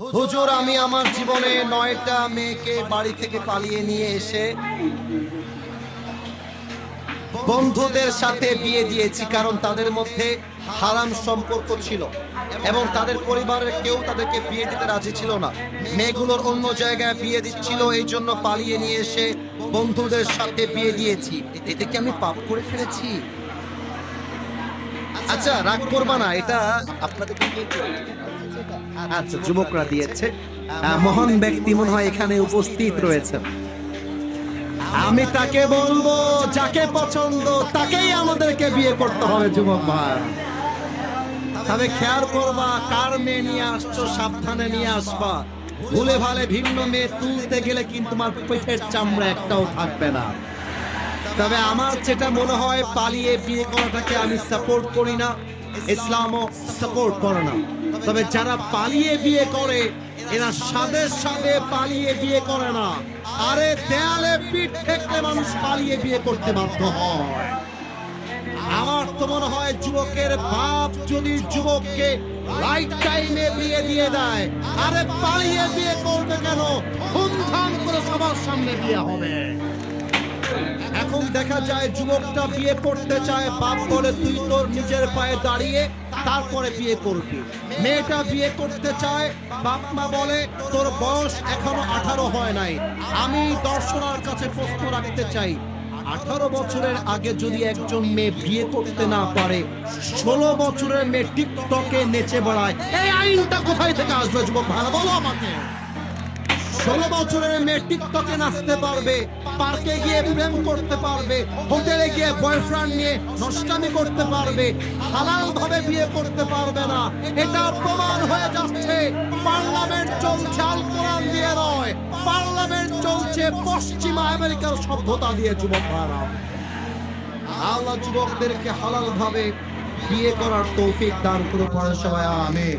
হুজুর, আমি আমার জীবনে 9টা মেয়েকে বাড়ি থেকে পালিয়ে নিয়ে এসে বন্ধুদের সাথে বিয়ে দিয়েছি, কারণ তাদের মধ্যে হারাম সম্পর্ক ছিল এবং তাদের পরিবারের কেউ তাদেরকে বিয়ে দিতে রাজি ছিল না। মেয়েগুলোর অন্য জায়গায় বিয়ে দিচ্ছিল, এই জন্য পালিয়ে নিয়ে এসে বন্ধুদের সাথে বিয়ে দিয়েছি। এতে কি আমি পাপ করে ফেলেছি? আচ্ছা, রাগ করবা না, এটা আপনাদের আচ্ছা যুবকরা দিয়েছে। মহান ব্যক্তি মনে হয় এখানে উপস্থিত রয়েছেন। আমি তাকে বলবো, যাকে পছন্দ তাকেই আমাদেরকে বিয়ে করতে হবে যুবক ভাই। তবে খেয়াল করবা, কার মেয়ে নিয়ে আসছো সাবধানে নিয়ে আসবা। ভুলে ভালে ভিন্ন মেয়ে তুলতে গেলে কিন্তু তোমার পেটের চামড়া একটাও থাকবে না। তবে আমার যেটা মনে হয়, পালিয়ে বিয়ে করাটাকে আমি সাপোর্ট করি না, ইসলামও সাপোর্ট করে না। তবে যারা পালিয়ে বিয়ে করে, এরা সাদে সাদে পালিয়ে বিয়ে করে না। আরে দেয়ালে পিঠ ঠেকলে মানুষ পালিয়ে বিয়ে করতে বাধ্য হয়। আমার তো মনে হয় যুবকের বাপ যদি যুবককে রাইট টাইমে বিয়ে দিয়ে দেয়, আরে পালিয়ে বিয়ে করবে কেন? ধুমধাম করে সবার সামনে বিয়ে হবে। এখন দেখা যায় যুবকটা বিয়ে করতে চায়, বাপ বলে তুই তোর নিজের পায়ে দাঁড়িয়ে তারপরে বিয়ে করবি। মেয়েটা বিয়ে করতে চায়, বাপ মা বলে তোর বয়স এখনো 18 হয় নাই। আমি দর্শনার কাছে প্রশ্ন রাখতে চাই, 18 বছরের আগে যদি একজন মেয়ে বিয়ে করতে না পারে, 16 বছরের মেয়ে টিকটকে নেচে বেড়ায়, এই আইনটা কোথায় থেকে আসবে যুবক ভাড়া বলো আমাকে? 16 বছরের মেয়ে টিকটকে নাচতে পারবে, পার্কে গিয়ে প্রেম করতে পারবে, হোটেলে গিয়ে বয়ফ্রেন্ড নিয়ে নষ্টামি করতে পারবে, হালাল ভাবে বিয়ে করতে পারবে না। এটা প্রমাণ হয়ে যাচ্ছে। পার্লামেন্ট চলছে আল কোরআন দিয়ে নয়, পার্লামেন্ট চলছে পশ্চিমা আমেরিকার সভ্যতা দিয়ে যুবক ভাইরা। আল্লাহ যুবকদেরকে হালাল ভাবে বিয়ে করার তৌফিক দান করুন সবাই, আমিন।